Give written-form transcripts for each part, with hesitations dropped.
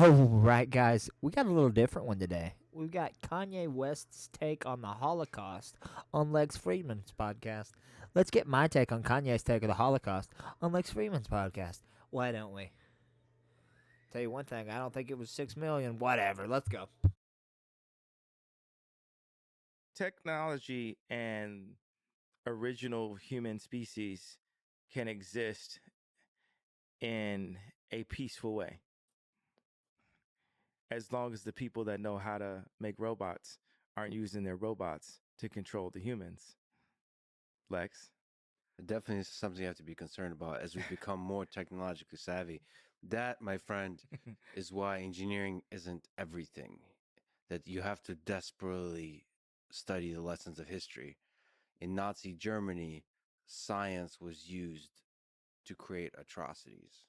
All right, guys, we got a little different one today. We've got Kanye West's take on the Holocaust on Lex Friedman's podcast. Let's get my take on Kanye's take of the Holocaust on Lex Friedman's podcast. Why don't we? Tell you one thing, I don't think it was 6 million. Whatever, let's go. Technology and original human species can exist in a peaceful way as long as the people that know how to make robots aren't using their robots to control the humans. Lex? It definitely is something you have to be concerned about as we become more technologically savvy. That, my friend, is why engineering isn't everything. That you have to desperately study the lessons of history. In Nazi Germany, science was used to create atrocities.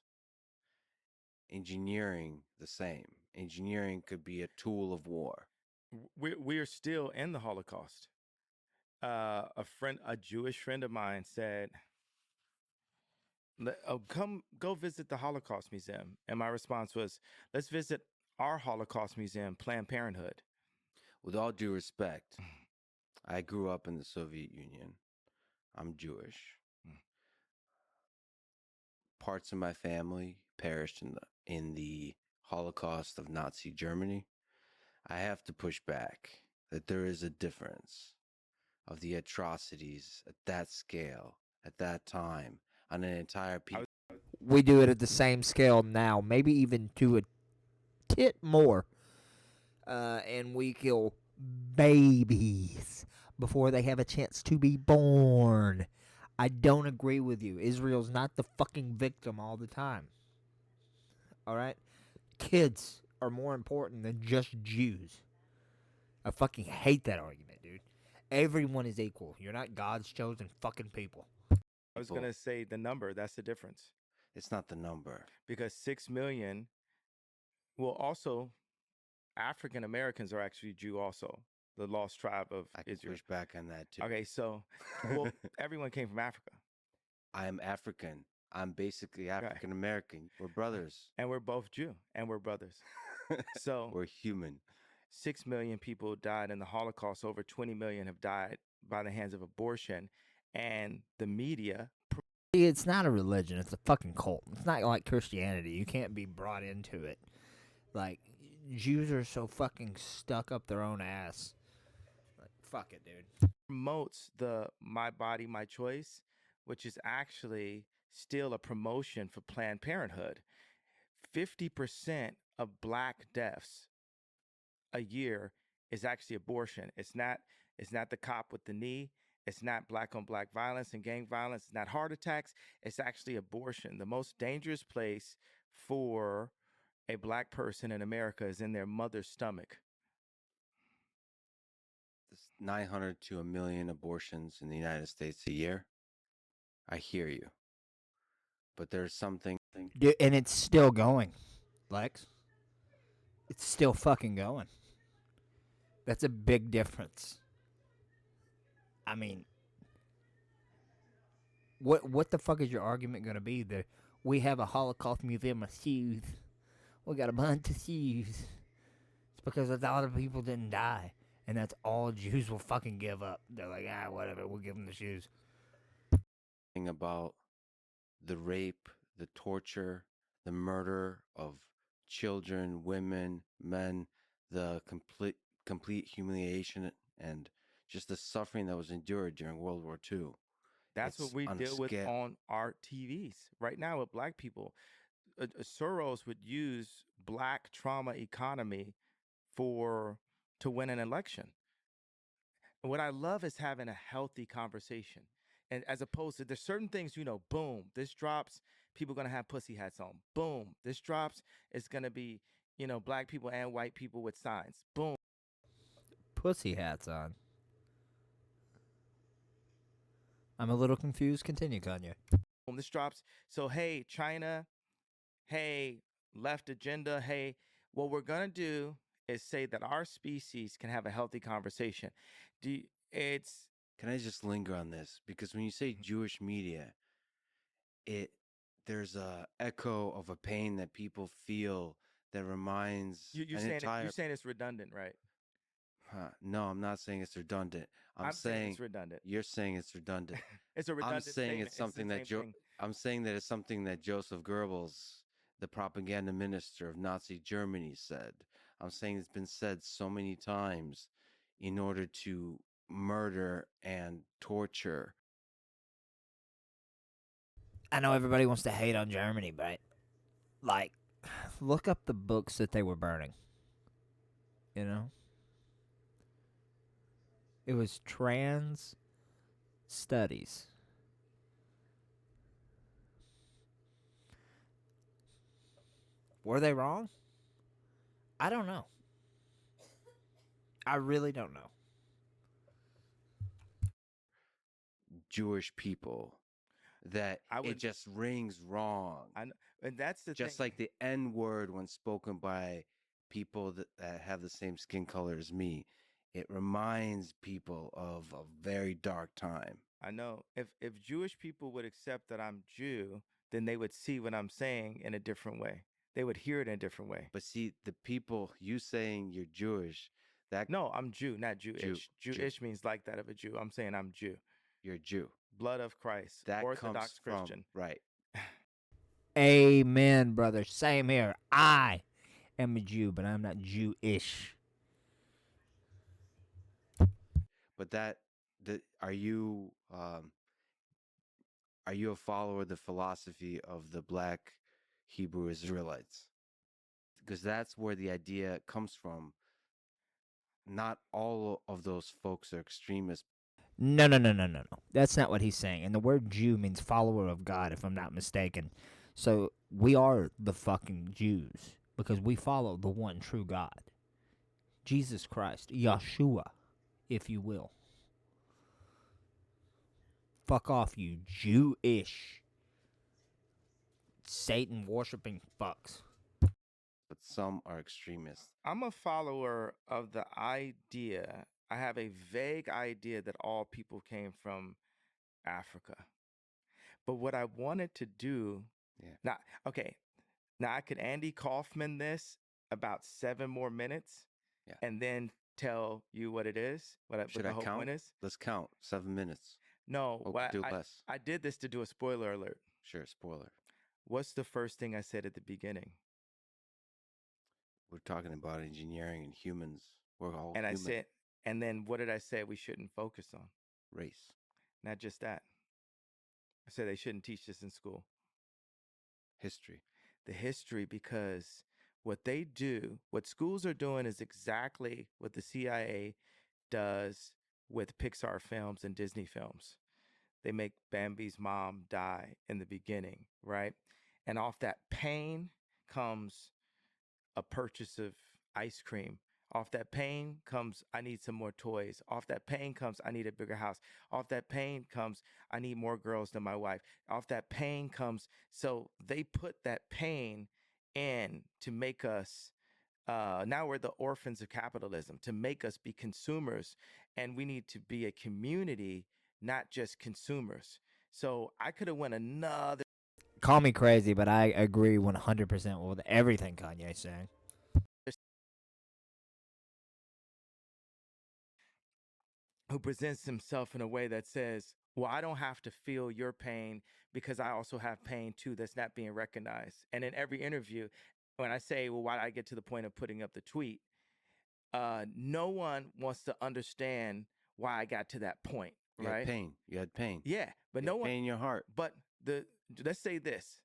Engineering, the same. Engineering could be a tool of war. We're still in the Holocaust. A Jewish friend of mine said, "Oh, come go visit the Holocaust Museum." And my response was, "Let's visit our Holocaust Museum, Planned Parenthood." With all due respect, I grew up in the Soviet Union. I'm Jewish. Parts of my family perished in the Holocaust of Nazi Germany. I have to push back that there is a difference of the atrocities at that scale, at that time, on an entire people. We do it at the same scale now, maybe even to a tit more. And we kill babies before they have a chance to be born. I don't agree with you. Israel's not the fucking victim all the time. All right? Kids are more important than just Jews. I fucking hate that argument, dude. Everyone is equal. You're not God's chosen fucking people. I was going to say the number, that's the difference. It's not the number. Because 6 million, well, also, African Americans are actually Jew also, the lost tribe of I can Israel. push back on that too. Okay, so, well, everyone came from Africa. I'm African. I'm basically African American. We're brothers. And we're both Jew, and we're brothers. So we're human. 6 million people died in the Holocaust. Over 20 million have died by the hands of abortion. And the media. It's not a religion. It's a fucking cult. It's not like Christianity. You can't be brought into it. Like, Jews are so fucking stuck up their own ass. Like, fuck it, dude. Promotes the My Body, My Choice, which is actually still a promotion for Planned Parenthood. 50% of black deaths a year is actually abortion. It's not the cop with the knee. It's not black on black violence and gang violence. It's not heart attacks. It's actually abortion. The most dangerous place for a black person in America is in their mother's stomach. There's 900 to 1 million abortions in the United States a year. I hear you. But there's something. Dude, and it's still going, Lex. It's still fucking going. That's a big difference. I mean, what the fuck is your argument going to be? That we have a Holocaust museum of shoes. We got a bunch of shoes. It's because a lot of people didn't die. And that's all Jews will fucking give up. They're like, whatever, we'll give them the shoes. About the rape, the torture, the murder of children, women, men, the complete humiliation and just the suffering that was endured during World War II. That's what we deal with on our TVs right now with black people. Soros would use black trauma economy to win an election. And what I love is having a healthy conversation. And as opposed to, there's certain things, boom, this drops, people going to have pussy hats on. Boom, this drops, it's going to be, black people and white people with signs. Boom. Pussy hats on. I'm a little confused. Continue, Kanye. Boom, this drops. So, hey, China, hey, left agenda, hey, what we're going to do is say that our species can have a healthy conversation. Can I just linger on this? Because when you say Jewish media, there's a echo of a pain that people feel that reminds You're an saying it. You're entire. saying it's redundant, right? No, I'm not saying it's redundant. I'm I'm saying saying it's redundant. you're saying it's redundant. It's a I'm redundant saying statement. it's It's the something that same thing. I'm saying that it's something that Joseph Goebbels, the propaganda minister of Nazi Germany, said. I'm saying it's been said so many times in order to murder and torture. I know everybody wants to hate on Germany, but like, look up the books that they were burning. You know, it was trans studies. Were they wrong? I don't know. I really don't know. Jewish people that I it would. just rings wrong. And that's the thing. Just like the N word when spoken by people that have the same skin color as me, it reminds people of a very dark time. I know if Jewish people would accept that I'm Jew, then they would see what I'm saying in a different way. They would hear it in a different way. But see, the people you saying you're Jewish, that No, I'm Jew, not Jew, Jewish. Jew, Jewish means like that of a Jew. I'm saying I'm Jew. you're Jew. Blood of Christ, That comes Orthodox from Christian. right. Amen, brother. Same here. I am a Jew, but I'm not Jewish. But that the are you a follower of the philosophy of the black Hebrew Israelites? Because that's where the idea comes from. Not all of those folks are extremists. No, no, no, no, no, no. That's not what he's saying. And the word Jew means follower of God, if I'm not mistaken. So we are the fucking Jews because we follow the one true God, Jesus Christ, Yeshua, if you will. Fuck off, you Jewish, Satan worshiping fucks. But some are extremists. I'm a follower of the idea. I have a vague idea that all people came from Africa. But what I wanted to do, Yeah. now, okay, now I could Andy Kaufman this about 7 more minutes Yeah. and then tell you what it is, what Should the I whole count? point is. Let's count. 7 minutes. No, Oh, what do less. I did this to do a spoiler alert. Sure, spoiler. What's the first thing I said at the beginning? We're talking about engineering and humans. We're all And I human. said, and then what did I say we shouldn't focus on? Race. Not just that. I said they shouldn't teach this in school. History. The history, because what they do, what schools are doing is exactly what the CIA does with Pixar films and Disney films. They make Bambi's mom die in the beginning, right? And off that pain comes a purchase of ice cream. Off that pain comes, I need some more toys. Off that pain comes, I need a bigger house. Off that pain comes, I need more girls than my wife. Off that pain comes, so they put that pain in to make us, now we're the orphans of capitalism, to make us be consumers. And we need to be a community, not just consumers. So I could have went another Call me crazy, but I agree 100% with everything Kanye's saying. who presents himself in a way that says, well, I don't have to feel your pain because I also have pain too that's not being recognized. And in every interview, when I say, well, why did I get to the point of putting up the tweet? No one wants to understand why I got to that point, You had right? pain. You had pain. Yeah, but You no had one, pain in your heart. but let's say this,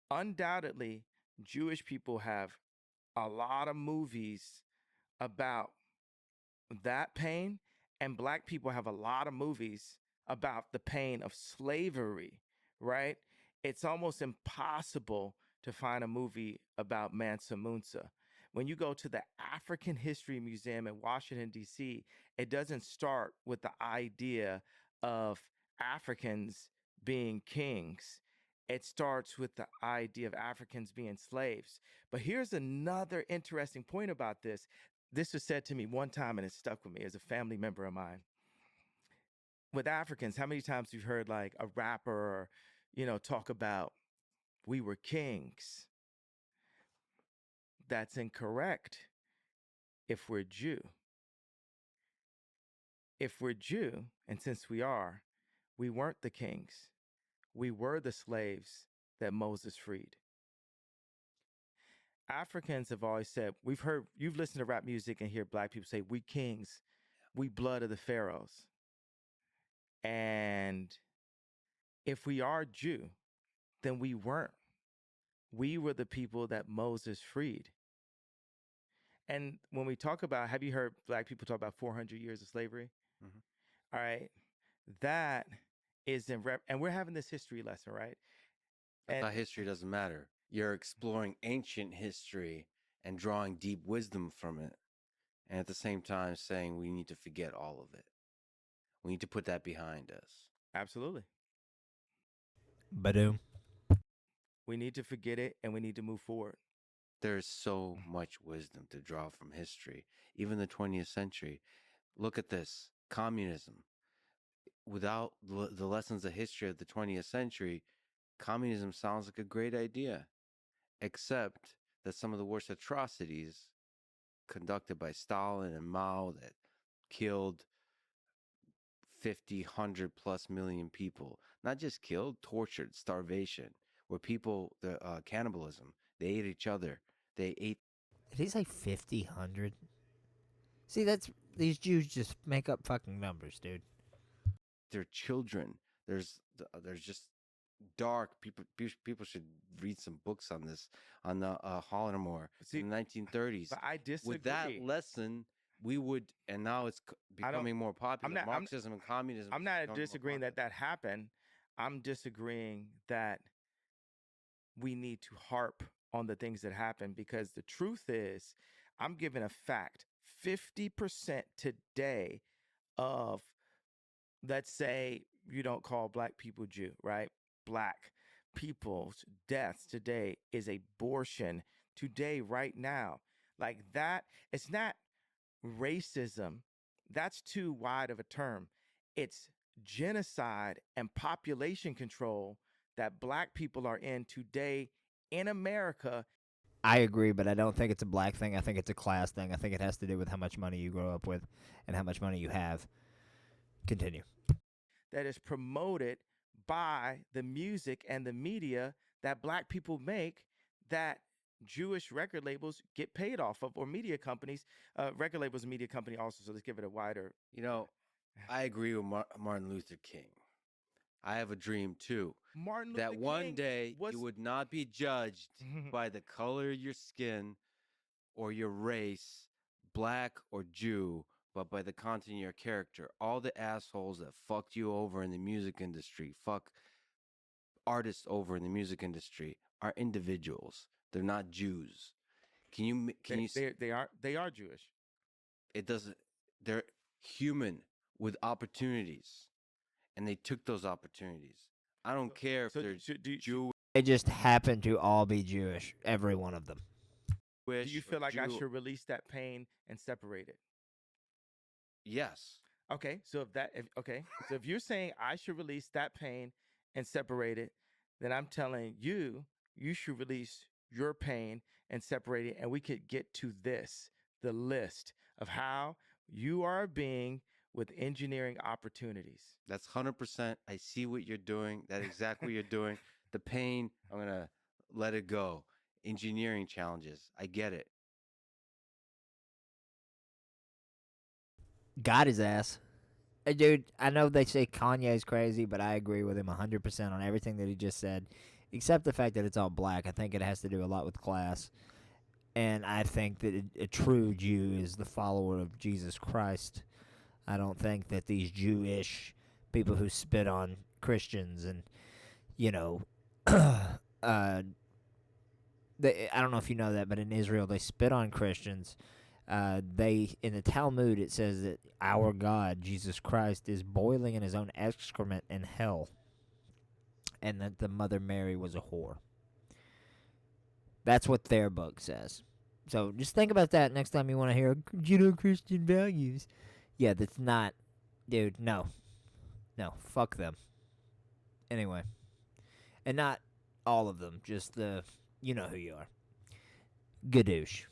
undoubtedly, Jewish people have a lot of movies about that pain, and black people have a lot of movies about the pain of slavery, right? It's almost impossible to find a movie about Mansa Musa. When you go to the African History Museum in Washington, D.C., it doesn't start with the idea of Africans being kings. It starts with the idea of Africans being slaves. But here's another interesting point about this. This was said to me one time and it stuck with me as a family member of mine. With Africans, how many times you've heard like a rapper or, talk about we were kings? that's incorrect if we're Jew. If we're Jew, and since we are, we weren't the kings. We were the slaves that Moses freed. Africans have always said, you've listened to rap music and hear black people say, we kings, we blood of the pharaohs. And if we are Jew, then we weren't. We were the people that Moses freed. And when we talk about, have you heard black people talk about 400 years of slavery? Mhm. All right. That is and we're having this history lesson, right? I And thought history doesn't matter. You're exploring ancient history and drawing deep wisdom from it, and at the same time saying we need to forget all of it. We need to put that behind us. absolutely. Badoom. We need to forget it and we need to move forward. There's so much wisdom to draw from history, even the 20th century. Look at this communism. Without the lessons of history of the 20th century, communism sounds like a great idea, except that some of the worst atrocities conducted by Stalin and Mao that killed 50, 100 plus million people, not just killed, tortured, starvation, where people, the cannibalism, they ate each other. They ate Did he say 50, 100? See, these Jews just make up fucking numbers, dude. their children. There's just dark people should read some books on this on the Holodomor See, in the 1930s. but I disagree. With that lesson, we would, and now it's becoming more popular. Marxism and communism. I'm not disagreeing that happened. I'm disagreeing that we need to harp on the things that happen because the truth is, I'm giving a fact. 50% today of, let's say, you don't call black people Jew, right? Black people's deaths today is abortion today, right now. Like that, it's not racism. That's too wide of a term. It's genocide and population control that black people are in today in America. I agree, but I don't think it's a black thing. I think it's a class thing. I think it has to do with how much money you grow up with and how much money you have. Continue. That is promoted by the music and the media that black people make, that Jewish record labels get paid off of, or media companies. Record labels and media company also, so let's give it a wider. You know, I agree with Martin Luther King. I have a dream too. Martin Luther That one King day was you would not be judged by the color of your skin or your race, black or Jew, but by the content of your character. All the assholes that fucked you over in the music industry, fuck artists over in the music industry, are individuals. They're not Jews. they are Jewish. It doesn't. They're human with opportunities, and they took those opportunities. I don't care if they're Jewish. They just happen to all be Jewish, every one of them. Do you feel like I should release that pain and separate it? Yes. Okay, so if you're saying I should release that pain and separate it, then I'm telling you, you should release your pain and separate it, and we could get to the list of how you are being with engineering opportunities. That's 100%. I see what you're doing. That's exactly what you're doing. The pain, I'm going to let it go. Engineering challenges. I get it. Got his ass. Dude, I know they say Kanye's crazy, but I agree with him 100% on everything that he just said, except the fact that it's all black. I think it has to do a lot with class. And I think that a true Jew is the follower of Jesus Christ. I don't think that these Jewish people who spit on Christians and, you know, I don't know if you know that, but in Israel they spit on Christians. They in the Talmud it says that our God Jesus Christ is boiling in his own excrement in hell, and that the Mother Mary was a whore. That's what their book says. So just think about that next time you want to hear Christian values. Yeah, that's not, dude. No, fuck them. Anyway, and not all of them. Just the, you know who you are. Gadoosh.